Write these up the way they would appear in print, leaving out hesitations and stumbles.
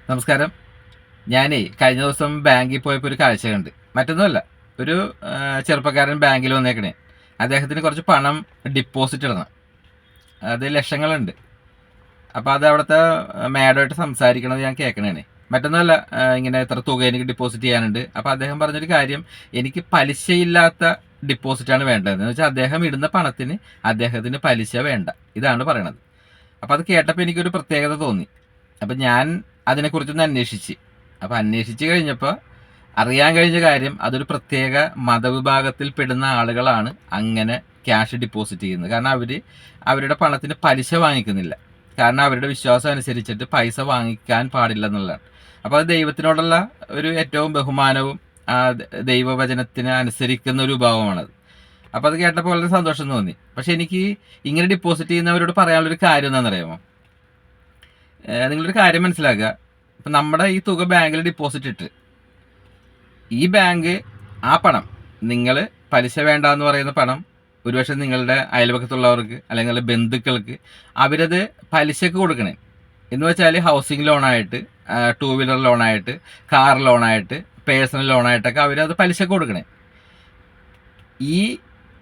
നമസ്കാരം. ഞാനേ കഴിഞ്ഞ ദിവസം ബാങ്കിൽ പോയപ്പോൾ ഒരു കാഴ്ച കണ്ട്. മറ്റൊന്നുമല്ല, ഒരു ചെറുപ്പക്കാരൻ ബാങ്കിൽ വന്നേക്കണേ. അദ്ദേഹത്തിന് കുറച്ച് പണം ഡിപ്പോസിറ്റ് ഇടണം. അത് ലക്ഷങ്ങളുണ്ട്. അപ്പോൾ അത് അവിടുത്തെ മാഡമായിട്ട് സംസാരിക്കണത് ഞാൻ കേൾക്കണേനെ. മറ്റൊന്നുമല്ല, ഇങ്ങനെ എത്ര തുക എനിക്ക് ഡിപ്പോസിറ്റ് ചെയ്യാനുണ്ട്. അപ്പോൾ അദ്ദേഹം പറഞ്ഞൊരു കാര്യം, എനിക്ക് പലിശയില്ലാത്ത ഡിപ്പോസിറ്റാണ് വേണ്ടതെന്ന് വെച്ചാൽ അദ്ദേഹം ഇടുന്ന പണത്തിന് അദ്ദേഹത്തിന് പലിശ വേണ്ട, ഇതാണ് പറയണത്. അപ്പോൾ അത് കേട്ടപ്പോൾ എനിക്കൊരു പ്രത്യേകത തോന്നി. അപ്പം ഞാൻ അതിനെക്കുറിച്ചൊന്ന് അന്വേഷിച്ച്. അപ്പോൾ അന്വേഷിച്ച് കഴിഞ്ഞപ്പോൾ അറിയാൻ കഴിഞ്ഞ കാര്യം, അതൊരു പ്രത്യേക മതവിഭാഗത്തിൽ പെടുന്ന ആളുകളാണ് അങ്ങനെ ക്യാഷ് ഡിപ്പോസിറ്റ് ചെയ്യുന്നത്. കാരണം അവരുടെ പണത്തിന് പലിശ വാങ്ങിക്കുന്നില്ല. കാരണം അവരുടെ വിശ്വാസം അനുസരിച്ചിട്ട് പൈസ വാങ്ങിക്കാൻ പാടില്ല എന്നുള്ളതാണ്. അപ്പോൾ അത് ദൈവത്തിനോടുള്ള ഒരു ഏറ്റവും ബഹുമാനവും ദൈവവചനത്തിന് അനുസരിക്കുന്ന ഒരു വിഭാഗമാണത്. അപ്പോൾ അത് കേട്ടപ്പോൾ വളരെ സന്തോഷം തോന്നി. പക്ഷെ എനിക്ക് ഇങ്ങനെ ഡിപ്പോസിറ്റ് ചെയ്യുന്നവരോട് പറയാനുള്ളൊരു കാര്യം എന്താണെന്നറിയാമോ? നിങ്ങളൊരു കാര്യം മനസ്സിലാക്കുക. ഇപ്പം നമ്മുടെ ഈ തുക ബാങ്കിൽ ഡിപ്പോസിറ്റ് ഇട്ട്, ഈ ബാങ്ക് ആ പണം, നിങ്ങൾ പലിശ വേണ്ട എന്ന് പറയുന്ന പണം ഒരുപക്ഷെ നിങ്ങളുടെ അയൽപക്കത്തുള്ളവർക്ക് അല്ലെങ്കിൽ ബന്ധുക്കൾക്ക് അവരത് പലിശക്ക് കൊടുക്കണേ. എന്ന് വെച്ചാൽ ഹൗസിംഗ് ലോണായിട്ട്, 2 വീലർ ലോണായിട്ട്, കാർ ലോണായിട്ട്, പേഴ്സണൽ ലോണായിട്ടൊക്കെ അവരത് പലിശക്ക് കൊടുക്കണേ. ഈ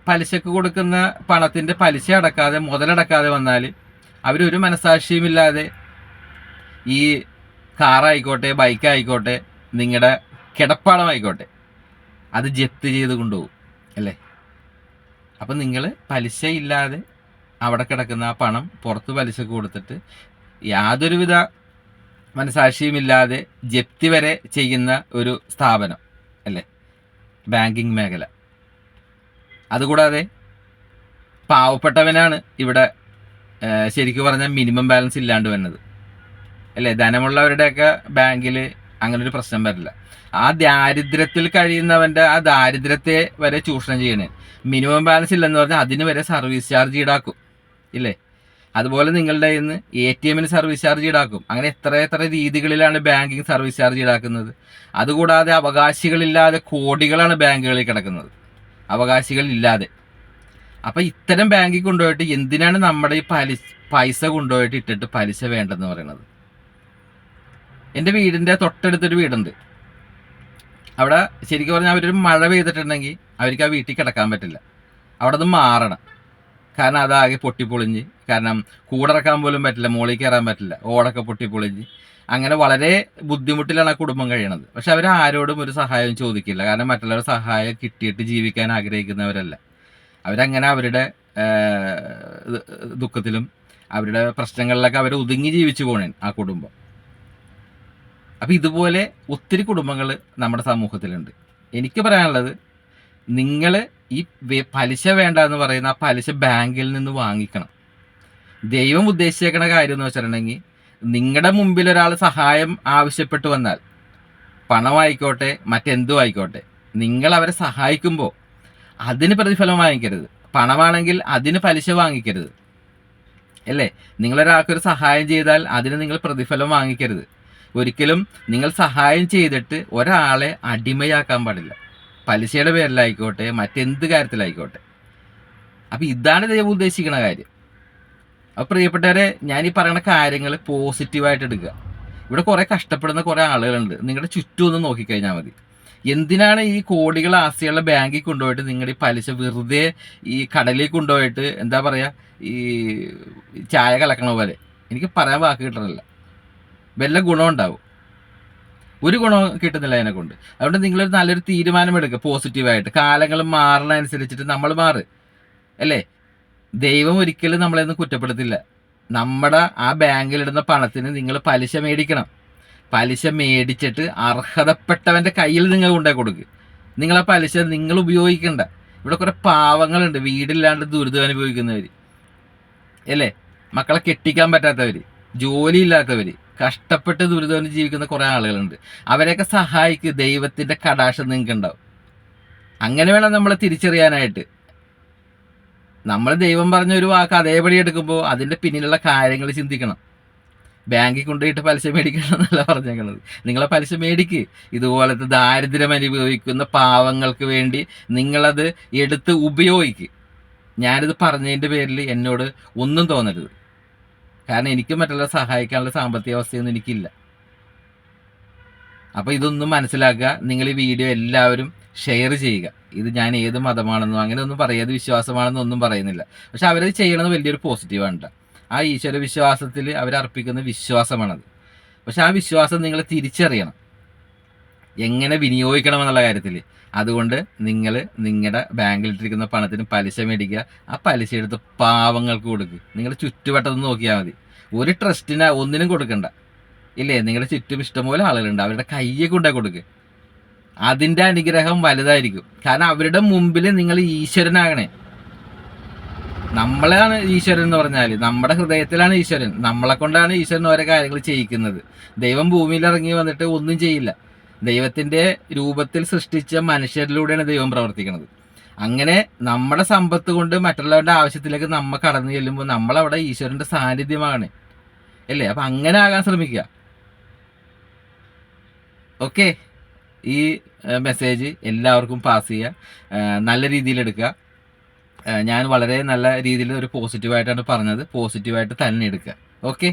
പലിശക്ക് കൊടുക്കുന്ന പണത്തിൻ്റെ പലിശ അടക്കാതെ, മുതലടക്കാതെ വന്നാൽ അവരൊരു മനസാക്ഷിയുമില്ലാതെ ഈ കാറായിക്കോട്ടെ, ബൈക്കായിക്കോട്ടെ, നിങ്ങളുടെ കിടപ്പാടമായിക്കോട്ടെ, അത് ജപ്തി ചെയ്ത് കൊണ്ടുപോകും അല്ലേ? അപ്പം നിങ്ങൾ പലിശ ഇല്ലാതെ അവിടെ കിടക്കുന്ന ആ പണം പുറത്ത് പലിശക്ക് കൊടുത്തിട്ട് യാതൊരുവിധ മനസാക്ഷിയുമില്ലാതെ ജപ്തി വരെ ചെയ്യുന്ന ഒരു സ്ഥാപനം അല്ലേ ബാങ്കിങ് മേഖല. അതുകൂടാതെ പാവപ്പെട്ടവനാണ് ഇവിടെ ശരിക്കും പറഞ്ഞാൽ മിനിമം ബാലൻസ് ഇല്ലാണ്ട് വരുന്നത് അല്ലേ? ധനമുള്ളവരുടെയൊക്കെ ബാങ്കിൽ അങ്ങനൊരു പ്രശ്നം വരില്ല. ആ ദാരിദ്ര്യത്തിൽ കഴിയുന്നവൻ്റെ ആ ദാരിദ്ര്യത്തെ വരെ ചൂഷണം ചെയ്യണേ. മിനിമം ബാലൻസ് ഇല്ലെന്ന് പറഞ്ഞാൽ അതിന് വരെ സർവീസ് ചാർജ് ഈടാക്കും ഇല്ലേ? അതുപോലെ നിങ്ങളുടെ ഇന്ന് ATM സർവീസ് ചാർജ് ഈടാക്കും. അങ്ങനെ എത്ര രീതികളിലാണ് ബാങ്കിങ് സർവീസ് ചാർജ് ഈടാക്കുന്നത്. അതുകൂടാതെ അവകാശികളില്ലാതെ കോടികളാണ് ബാങ്കുകളിൽ കിടക്കുന്നത്, അവകാശികളില്ലാതെ. അപ്പം ഇത്തരം ബാങ്കിൽ കൊണ്ടുപോയിട്ട് എന്തിനാണ് നമ്മുടെ ഈ പൈസ കൊണ്ടുപോയിട്ട് ഇട്ടിട്ട് പലിശ വേണ്ടെന്ന് പറയുന്നത്? എൻ്റെ വീടിൻ്റെ തൊട്ടടുത്തൊരു വീടുണ്ട്. അവിടെ ശരിക്കും പറഞ്ഞാൽ അവരൊരു മഴ പെയ്തിട്ടുണ്ടെങ്കിൽ അവർക്ക് ആ വീട്ടിൽ കിടക്കാൻ പറ്റില്ല. അവിടെ നിന്ന് മാറണം. കാരണം അതാകെ പൊട്ടിപ്പൊളിഞ്ഞ്, കാരണം കൂടിറക്കാൻ പോലും പറ്റില്ല, മുകളിൽ കയറാൻ പറ്റില്ല, ഓടൊക്കെ പൊട്ടിപ്പൊളിഞ്ഞ്, അങ്ങനെ വളരെ ബുദ്ധിമുട്ടിലാണ് ആ കുടുംബം കഴിയണത്. പക്ഷെ അവരാരോടും ഒരു സഹായം ചോദിക്കില്ല. കാരണം മറ്റുള്ളവരുടെ സഹായം കിട്ടിയിട്ട് ജീവിക്കാൻ ആഗ്രഹിക്കുന്നവരല്ല. അവരങ്ങനെ അവരുടെ ദുഃഖത്തിലും അവരുടെ പ്രശ്നങ്ങളിലൊക്കെ അവർ ഒതുങ്ങി ജീവിച്ചു പോണേ ആ കുടുംബം. അപ്പോൾ ഇതുപോലെ ഒത്തിരി കുടുംബങ്ങൾ നമ്മുടെ സമൂഹത്തിലുണ്ട്. എനിക്ക് പറയാനുള്ളത്, നിങ്ങൾ ഈ പലിശ വേണ്ട എന്ന് പറയുന്ന ആ പലിശ ബാങ്കിൽ നിന്ന് വാങ്ങിക്കണം. ദൈവം ഉദ്ദേശിച്ചേക്കണ കാര്യം എന്ന് വെച്ചിട്ടുണ്ടെങ്കിൽ, നിങ്ങളുടെ മുമ്പിൽ ഒരാൾ സഹായം ആവശ്യപ്പെട്ട് വന്നാൽ, പണമായിക്കോട്ടെ മറ്റെന്തും ആയിക്കോട്ടെ, നിങ്ങൾ അവരെ സഹായിക്കുമ്പോൾ അതിന് പ്രതിഫലം വാങ്ങിക്കരുത്. പണമാണെങ്കിൽ അതിന് പലിശ വാങ്ങിക്കരുത് അല്ലേ? നിങ്ങളൊരാൾക്കൊരു സഹായം ചെയ്താൽ അതിന് നിങ്ങൾ പ്രതിഫലം വാങ്ങിക്കരുത്. ഒരിക്കലും നിങ്ങൾ സഹായം ചെയ്തിട്ട് ഒരാളെ അടിമയാക്കാൻ പാടില്ല, പലിശയുടെ പേരിലായിക്കോട്ടെ മറ്റെന്ത് കാര്യത്തിലായിക്കോട്ടെ. അപ്പം ഇതാണ് ദൈവം ഉദ്ദേശിക്കുന്ന കാര്യം. അപ്പോൾ പ്രിയപ്പെട്ടവരെ, ഞാൻ ഈ പറയുന്ന കാര്യങ്ങൾ പോസിറ്റീവായിട്ട് എടുക്കുക. ഇവിടെ കുറേ കഷ്ടപ്പെടുന്ന കുറേ ആളുകളുണ്ട്. നിങ്ങളുടെ ചുറ്റും ഒന്ന് നോക്കിക്കഴിഞ്ഞാൽ മതി. എന്തിനാണ് ഈ കോടികൾ ആസ്തിയുള്ള ബാങ്കിൽ കൊണ്ടുപോയിട്ട് നിങ്ങളുടെ ഈ പലിശ വെറുതെ ഈ കടലിൽ കൊണ്ടുപോയിട്ട്, എന്താ പറയുക, ഈ ചായ കലക്കണ പോലെ, എനിക്ക് പറയാൻ വാക്ക് കിട്ടണില്ല, വല്ല ഗുണമുണ്ടാവും? ഒരു ഗുണവും കിട്ടുന്നില്ല അതിനെ കൊണ്ട്. അതുകൊണ്ട് നിങ്ങളൊരു നല്ലൊരു തീരുമാനമെടുക്കുക പോസിറ്റീവായിട്ട്. കാലങ്ങൾ മാറണനുസരിച്ചിട്ട് നമ്മൾ മാറ് അല്ലേ? ദൈവം ഒരിക്കലും നമ്മളെയൊന്നും കുറ്റപ്പെടുത്തില്ല. നമ്മുടെ ആ ബാങ്കിലിടുന്ന പണത്തിന് നിങ്ങൾ പലിശ മേടിക്കണം. പലിശ മേടിച്ചിട്ട് അർഹതപ്പെട്ടവൻ്റെ കയ്യിൽ നിങ്ങൾ കൊണ്ടുപോയി കൊടുക്കുക. നിങ്ങളാ പലിശ നിങ്ങൾ ഉപയോഗിക്കണ്ട. ഇവിടെ കുറേ പാവങ്ങളുണ്ട്, വീടില്ലാണ്ട് ദുരിതം അനുഭവിക്കുന്നവർ അല്ലേ? മക്കളെ കെട്ടിക്കാൻ പറ്റാത്തവർ, ജോലിയില്ലാത്തവർ, കഷ്ടപ്പെട്ട് ദുരിതം ജീവിക്കുന്ന കുറേ ആളുകളുണ്ട്. അവരെയൊക്കെ സഹായിക്കുക. ദൈവത്തിൻ്റെ കടാക്ഷം നിങ്ങൾക്ക് ഉണ്ടാവും. അങ്ങനെ വേണം നമ്മളെ തിരിച്ചറിയാനായിട്ട്. നമ്മൾ ദൈവം പറഞ്ഞ ഒരു വാക്ക് അതേപടി എടുക്കുമ്പോൾ അതിൻ്റെ പിന്നിലുള്ള കാര്യങ്ങൾ ചിന്തിക്കണം. ബാങ്കിൽ കൊണ്ടുപോയിട്ട് പലിശ മേടിക്കണം എന്നല്ല പറഞ്ഞേക്കുന്നത്. നിങ്ങളെ പലിശ മേടിക്ക്. ഇതുപോലത്തെ ദാരിദ്ര്യം അനുഭവിക്കുന്ന പാവങ്ങൾക്ക് വേണ്ടി നിങ്ങളത് എടുത്ത് ഉപയോഗിക്ക്. ഞാനിത് പറഞ്ഞതിൻ്റെ പേരിൽ എന്നോട് ഒന്നും തോന്നരുത്. കാരണം എനിക്ക് മറ്റുള്ള സഹായിക്കാനുള്ള സാമ്പത്തിക അവസ്ഥയൊന്നും എനിക്കില്ല. അപ്പോൾ ഇതൊന്നും മനസ്സിലാക്കുക. നിങ്ങൾ ഈ വീഡിയോ എല്ലാവരും ഷെയർ ചെയ്യുക. ഇത് ഞാൻ ഏത് മതമാണെന്നോ അങ്ങനെ ഒന്നും പറയാതെ വിശ്വാസമാണെന്നോ ഒന്നും പറയുന്നില്ല. പക്ഷെ അവരത് ചെയ്യണമെന്ന് വലിയൊരു പോസിറ്റീവാണ് കേട്ടോ. ആ ഈശ്വര വിശ്വാസത്തിൽ അവരർപ്പിക്കുന്ന വിശ്വാസമാണത്. പക്ഷെ ആ വിശ്വാസം നിങ്ങൾ തിരിച്ചറിയണം എങ്ങനെ വിനിയോഗിക്കണമെന്നുള്ള കാര്യത്തിൽ. അതുകൊണ്ട് നിങ്ങൾ നിങ്ങളുടെ ബാങ്കിലിട്ടിരിക്കുന്ന പണത്തിന് പലിശ മേടിക്കുക. ആ പലിശ എടുത്ത് പാവങ്ങൾക്ക് കൊടുക്കുക. നിങ്ങളുടെ ചുറ്റുവട്ടത്ത് നോക്കിയാൽ മതി. ഒരു ട്രസ്റ്റിന് ഒന്നിനും കൊടുക്കണ്ട. ഇല്ലേ, നിങ്ങളുടെ ചുറ്റും ഇഷ്ടംപോലെ ആളുകളുണ്ട്. അവരുടെ കയ്യെ കൊണ്ടേ കൊടുക്കുക. അതിൻ്റെ അനുഗ്രഹം വലുതായിരിക്കും. കാരണം അവരുടെ മുമ്പിൽ നിങ്ങൾ ഈശ്വരനാകണേ. നമ്മളാണ് ഈശ്വരൻ എന്ന് പറഞ്ഞാൽ, നമ്മുടെ ഹൃദയത്തിലാണ് ഈശ്വരൻ. നമ്മളെ കൊണ്ടാണ് ഈശ്വരൻ ഓരോ കാര്യങ്ങൾ ചെയ്യിക്കുന്നത്. ദൈവം ഭൂമിയിൽ ഇറങ്ങി വന്നിട്ട് ഒന്നും ചെയ്യില്ല. ദൈവത്തിൻ്റെ രൂപത്തിൽ സൃഷ്ടിച്ച മനുഷ്യരിലൂടെയാണ് ദൈവം പ്രവർത്തിക്കുന്നത്. അങ്ങനെ നമ്മുടെ സമ്പത്ത് കൊണ്ട് മറ്റുള്ളവരുടെ ആവശ്യത്തിലേക്ക് നമ്മൾ കടന്നു ചെല്ലുമ്പോൾ നമ്മളവിടെ ഈശ്വരൻ്റെ സാന്നിധ്യമാണ് അല്ലേ. അപ്പം അങ്ങനെ ആകാൻ ശ്രമിക്കുക. ഓക്കെ, ഈ മെസ്സേജ് എല്ലാവർക്കും പാസ് ചെയ്യുക. നല്ല രീതിയിലെടുക്കുക. ഞാൻ വളരെ നല്ല രീതിയിൽ ഒരു പോസിറ്റീവായിട്ടാണ് പറഞ്ഞത്. പോസിറ്റീവായിട്ട് തന്നെ എടുക്കുക. ഓക്കെ.